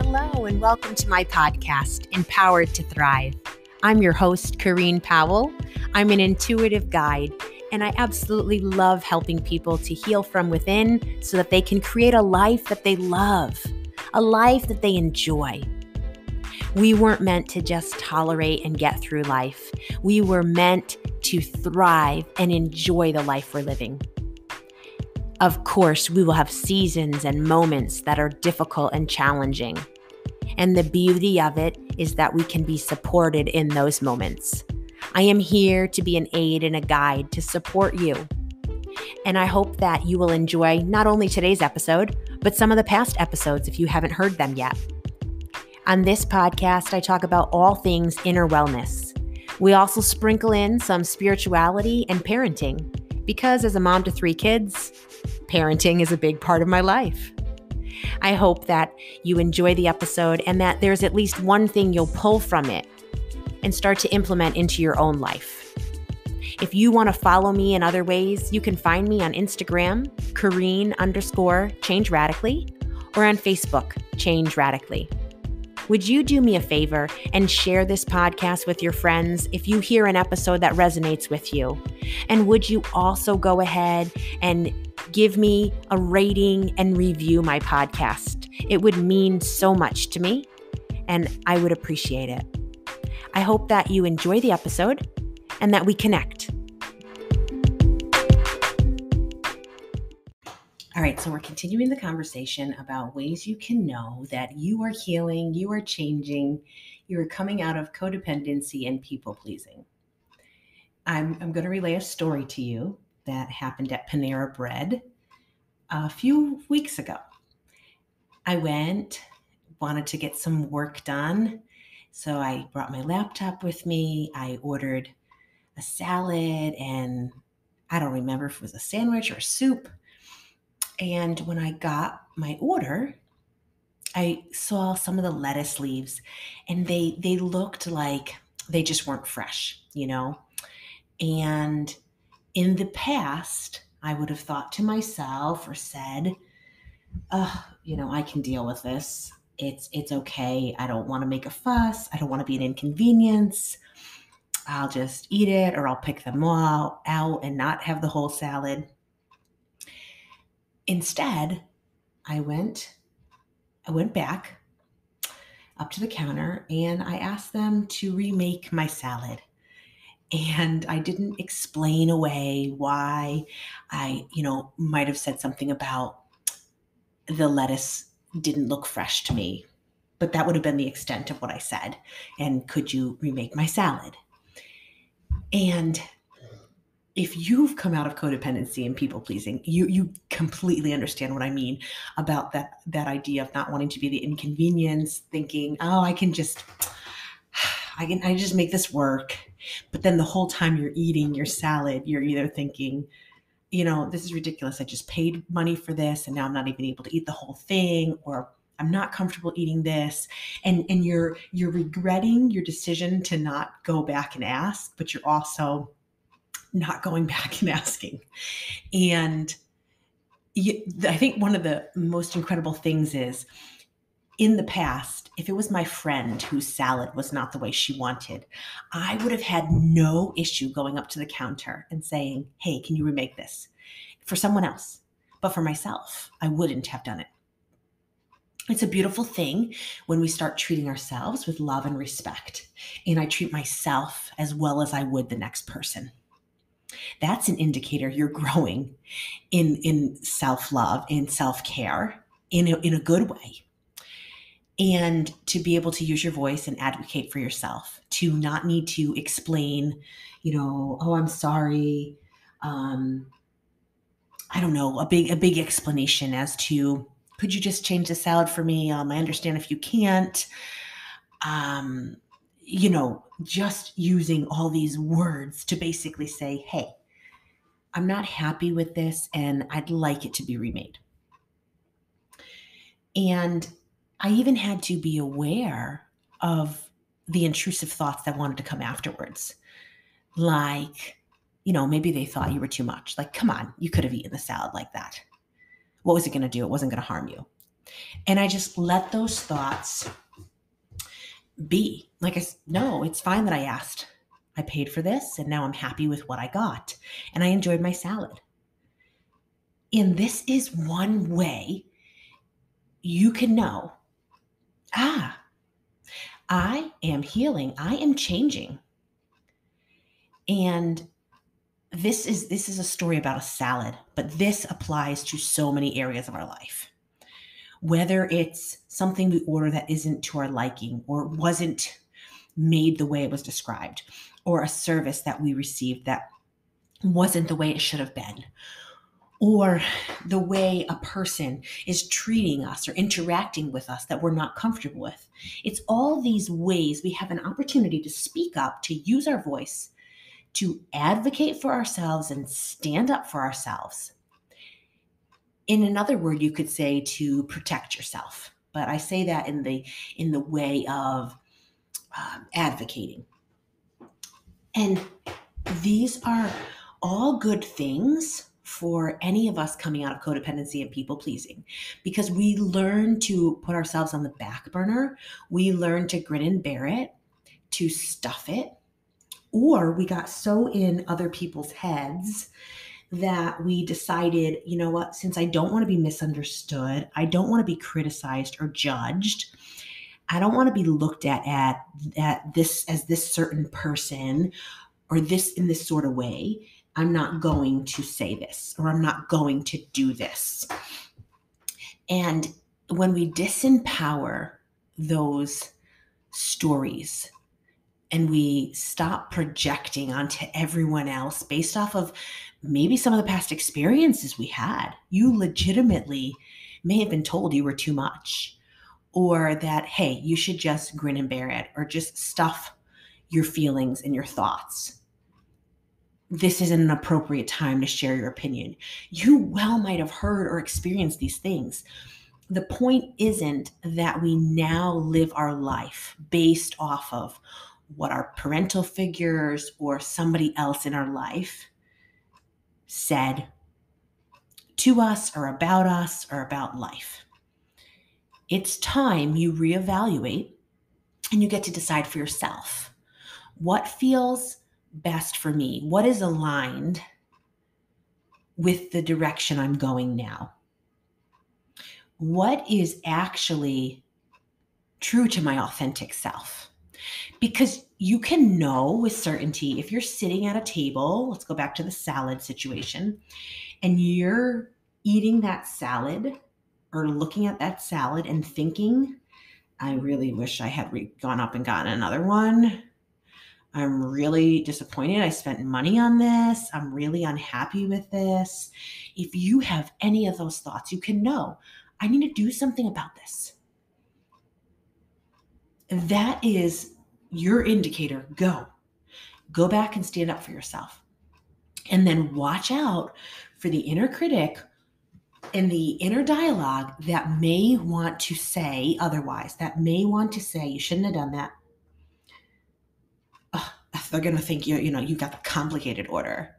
Hello, and welcome to my podcast, Empowered to Thrive. I'm your host, Corrine Powell. I'm an intuitive guide, and I absolutely love helping people to heal from within so that they can create a life that they love, a life that they enjoy. We weren't meant to just tolerate and get through life. We were meant to thrive and enjoy the life we're living. Of course, we will have seasons and moments that are difficult and challenging. And the beauty of it is that we can be supported in those moments. I am here to be an aid and a guide to support you. And I hope that you will enjoy not only today's episode, but some of the past episodes if you haven't heard them yet. On this podcast, I talk about all things inner wellness. We also sprinkle in some spirituality and parenting, because as a mom to 3 kids, parenting is a big part of my life. I hope that you enjoy the episode and that there's at least one thing you'll pull from it and start to implement into your own life. If you want to follow me in other ways, you can find me on Instagram, Corrine_Change Radically, or on Facebook, Change Radically. Would you do me a favor and share this podcast with your friends if you hear an episode that resonates with you? And would you also go ahead and give me a rating and review my podcast? It would mean so much to me, and I would appreciate it. I hope that you enjoy the episode and that we connect. All right, so we're continuing the conversation about ways you can know that you are healing, you are changing, you are coming out of codependency and people-pleasing. I'm going to relay a story to you that happened at Panera Bread a few weeks ago. I wanted to get some work done, so I brought my laptop with me. I ordered a salad, and I don't remember if it was a sandwich or a soup. And when I got my order, I saw some of the lettuce leaves, and they looked like they just weren't fresh, And in the past, I would have thought to myself or said, I can deal with this. It's okay. I don't want to make a fuss. I don't want to be an inconvenience. I'll just eat it, or I'll pick them all out and not have the whole salad. Instead, I went back up to the counter and I asked them to remake my salad. And I didn't explain away why. I, might have said something about the lettuce didn't look fresh to me, but that would have been the extent of what I said. And could you remake my salad? And if you've come out of codependency and people pleasing, you completely understand what I mean about that idea of not wanting to be the inconvenience, thinking, oh, I just make this work. But then the whole time you're eating your salad, you're either thinking, this is ridiculous. I just paid money for this and now I'm not even able to eat the whole thing, or I'm not comfortable eating this. And you're regretting your decision to not go back and ask, but you're also not going back and asking. And I think one of the most incredible things is, in the past, if it was my friend whose salad was not the way she wanted, I would have had no issue going up to the counter and saying, hey, can you remake this for someone else? But for myself, I wouldn't have done it. It's a beautiful thing when we start treating ourselves with love and respect. And I treat myself as well as I would the next person. That's an indicator you're growing in self-love, in self-care, in a good way. And to be able to use your voice and advocate for yourself, to not need to explain, oh, I'm sorry. I don't know, a big explanation as to, could you just change the salad for me? I understand if you can't. Just using all these words to basically say, hey, I'm not happy with this and I'd like it to be remade. And I even had to be aware of the intrusive thoughts that wanted to come afterwards. Like, maybe they thought you were too much. Like, come on, you could have eaten the salad like that. What was it going to do? It wasn't going to harm you. And I just let those thoughts be. No, it's fine that I asked. I paid for this and now I'm happy with what I got. And I enjoyed my salad. And this is one way you can know, I am healing. I am changing. And this is a story about a salad, but this applies to so many areas of our life. Whether it's something we order that isn't to our liking or wasn't made the way it was described, or a service that we received that wasn't the way it should have been, or the way a person is treating us or interacting with us that we're not comfortable with. It's all these ways we have an opportunity to speak up, to use our voice, to advocate for ourselves and stand up for ourselves. In another word, you could say to protect yourself, but I say that in the way of advocating. And these are all good things for any of us coming out of codependency and people pleasing, because we learn to put ourselves on the back burner. We learn to grin and bear it, to stuff it, or we got so in other people's heads that we decided, you know what, since I don't want to be misunderstood, I don't want to be criticized or judged, I don't want to be looked at this as this certain person or this in this sort of way, I'm not going to say this, or I'm not going to do this. And when we disempower those stories and we stop projecting onto everyone else based off of maybe some of the past experiences we had, you legitimately may have been told you were too much, or that, hey, you should just grin and bear it, or just stuff your feelings and your thoughts. This isn't an appropriate time to share your opinion. You well might have heard or experienced these things. The point isn't that we now live our life based off of what our parental figures or somebody else in our life said to us or about life. It's time you reevaluate and you get to decide for yourself. What feels best for me? What is aligned with the direction I'm going now? What is actually true to my authentic self? Because you can know with certainty if you're sitting at a table, let's go back to the salad situation, and you're eating that salad or looking at that salad and thinking, I really wish I had gone up and gotten another one. I'm really disappointed I spent money on this. I'm really unhappy with this. If you have any of those thoughts, you can know, I need to do something about this. That is your indicator. Go back and stand up for yourself. And then watch out for the inner critic and the inner dialogue that may want to say otherwise, that may want to say, you shouldn't have done that. They're going to think you got the complicated order,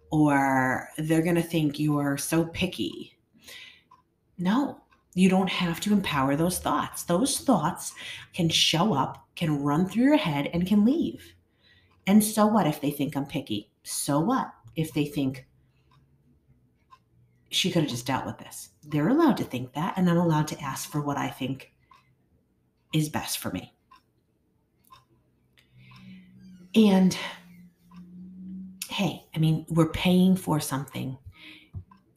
or they're going to think you are so picky. No, you don't have to empower those thoughts. Those thoughts can show up, can run through your head, and can leave. And so what if they think I'm picky? So what if they think she could have just dealt with this? They're allowed to think that, and I'm allowed to ask for what I think is best for me. And hey, we're paying for something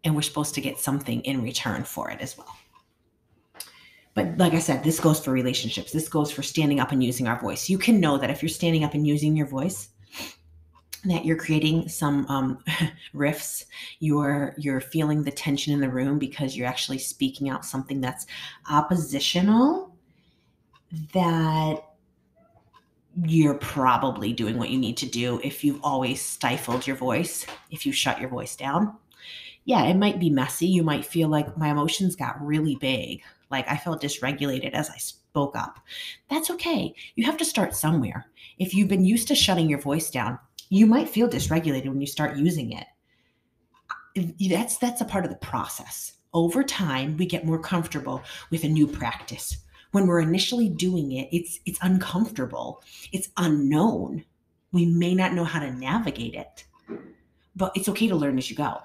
and we're supposed to get something in return for it as well. But like I said, this goes for relationships. This goes for standing up and using our voice. You can know that if you're standing up and using your voice, that you're creating some rifts. You're feeling the tension in the room because you're actually speaking out something that's oppositional, that you're probably doing what you need to do if you've always stifled your voice, if you shut your voice down. Yeah, it might be messy. You might feel like my emotions got really big. Like I felt dysregulated as I spoke up. That's okay. You have to start somewhere. If you've been used to shutting your voice down, you might feel dysregulated when you start using it. That's a part of the process. over time, we get more comfortable with a new practice. When we're initially doing it, it's uncomfortable. It's unknown. We may not know how to navigate it, but it's okay to learn as you go.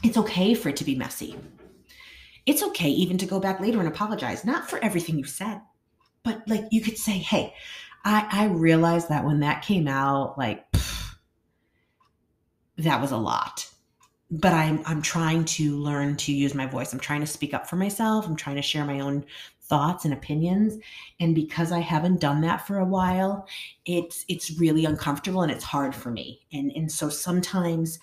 It's okay for it to be messy. It's okay even to go back later and apologize, not for everything you said, but like you could say, hey, I realized that when that came out, that was a lot. But I'm trying to learn to use my voice. I'm trying to speak up for myself. I'm trying to share my own thoughts and opinions. And because I haven't done that for a while, it's really uncomfortable and it's hard for me. And so sometimes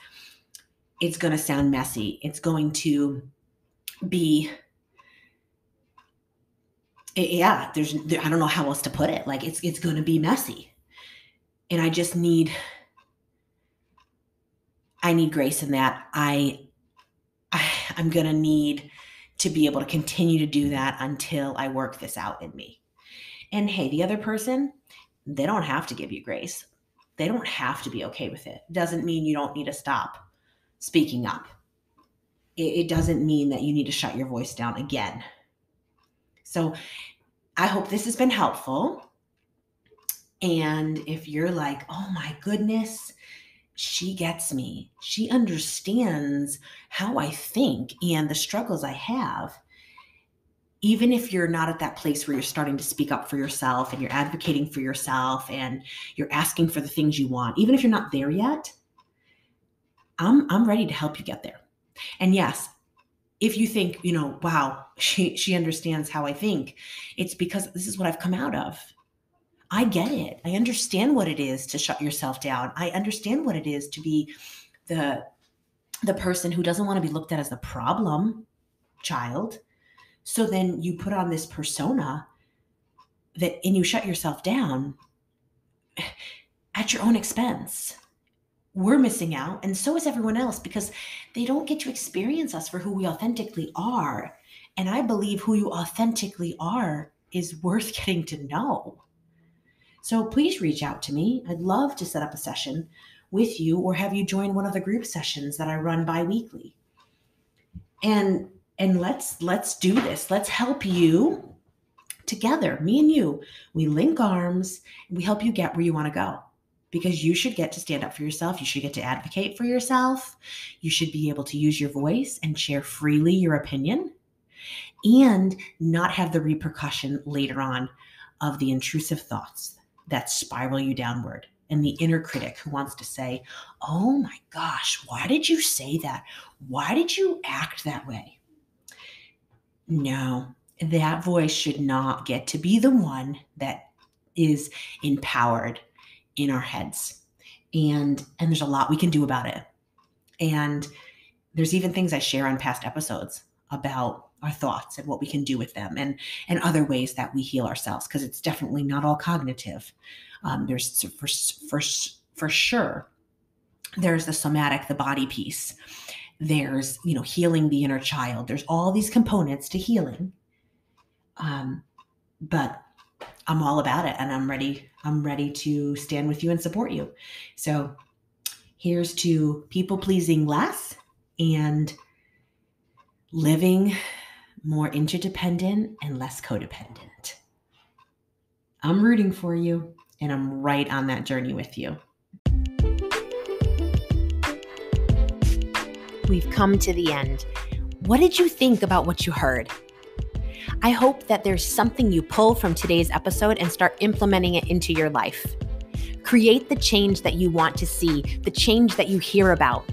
it's going to sound messy. It's going to be, I don't know how else to put it. Like it's going to be messy. And I just need grace in that. I'm going to need to be able to continue to do that until I work this out in me. And hey, the other person, they don't have to give you grace. They don't have to be okay with it. Doesn't mean you don't need to stop speaking up. It doesn't mean that you need to shut your voice down again. So I hope this has been helpful. And if you're like, oh my goodness, she gets me. She understands how I think and the struggles I have. Even if you're not at that place where you're starting to speak up for yourself and you're advocating for yourself and you're asking for the things you want, even if you're not there yet, I'm ready to help you get there. And yes, if you think, wow, she understands how I think, it's because this is what I've come out of. I get it. I understand what it is to shut yourself down. I understand what it is to be the person who doesn't want to be looked at as the problem child. So then you put on this persona and you shut yourself down at your own expense. We're missing out, and so is everyone else, because they don't get to experience us for who we authentically are. And I believe who you authentically are is worth getting to know. So please reach out to me. I'd love to set up a session with you or have you join one of the group sessions that I run bi-weekly. And let's do this. Let's help you together, me and you. We link arms and we help you get where you want to go, because you should get to stand up for yourself. You should get to advocate for yourself. You should be able to use your voice and share freely your opinion and not have the repercussion later on of the intrusive thoughts that spiral you downward, and the inner critic who wants to say, oh my gosh, why did you say that? Why did you act that way? No, that voice should not get to be the one that is empowered in our heads. And there's a lot we can do about it. And there's even things I share on past episodes about our thoughts and what we can do with them, and other ways that we heal ourselves, because it's definitely not all cognitive. There's for sure, there's the somatic, the body piece. There's, healing the inner child. There's all these components to healing. But I'm all about it, and I'm ready to stand with you and support you. So here's to people pleasing less and living more interdependent and less codependent. I'm rooting for you, and I'm right on that journey with you. We've come to the end. What did you think about what you heard? I hope that there's something you pull from today's episode and start implementing it into your life. Create the change that you want to see, the change that you hear about.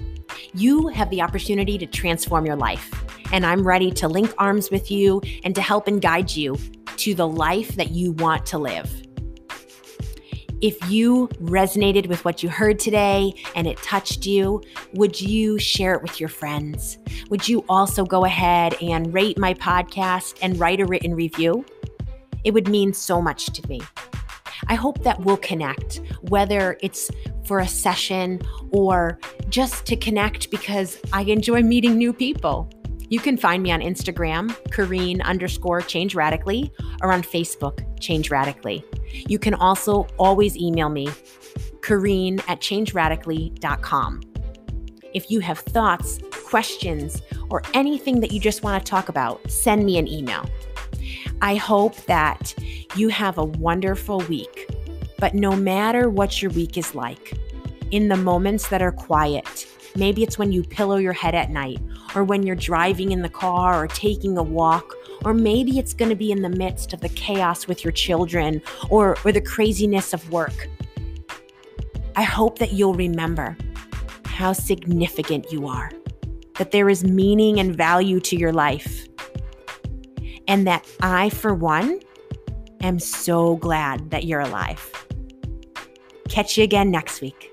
You have the opportunity to transform your life, and I'm ready to link arms with you and to help and guide you to the life that you want to live. If you resonated with what you heard today and it touched you, would you share it with your friends? Would you also go ahead and rate my podcast and write a written review? It would mean so much to me. I hope that we'll connect, whether it's for a session or just to connect because I enjoy meeting new people. You can find me on Instagram, Kareen_Change Radically, or on Facebook, Change Radically. You can also always email me, Kareen@changeradically.com. If you have thoughts, questions, or anything that you just want to talk about, send me an email. I hope that you have a wonderful week. But no matter what your week is like, in the moments that are quiet, maybe it's when you pillow your head at night, or when you're driving in the car or taking a walk, or maybe it's going to be in the midst of the chaos with your children or the craziness of work. I hope that you'll remember how significant you are, that there is meaning and value to your life, and that I, for one, am so glad that you're alive. Catch you again next week.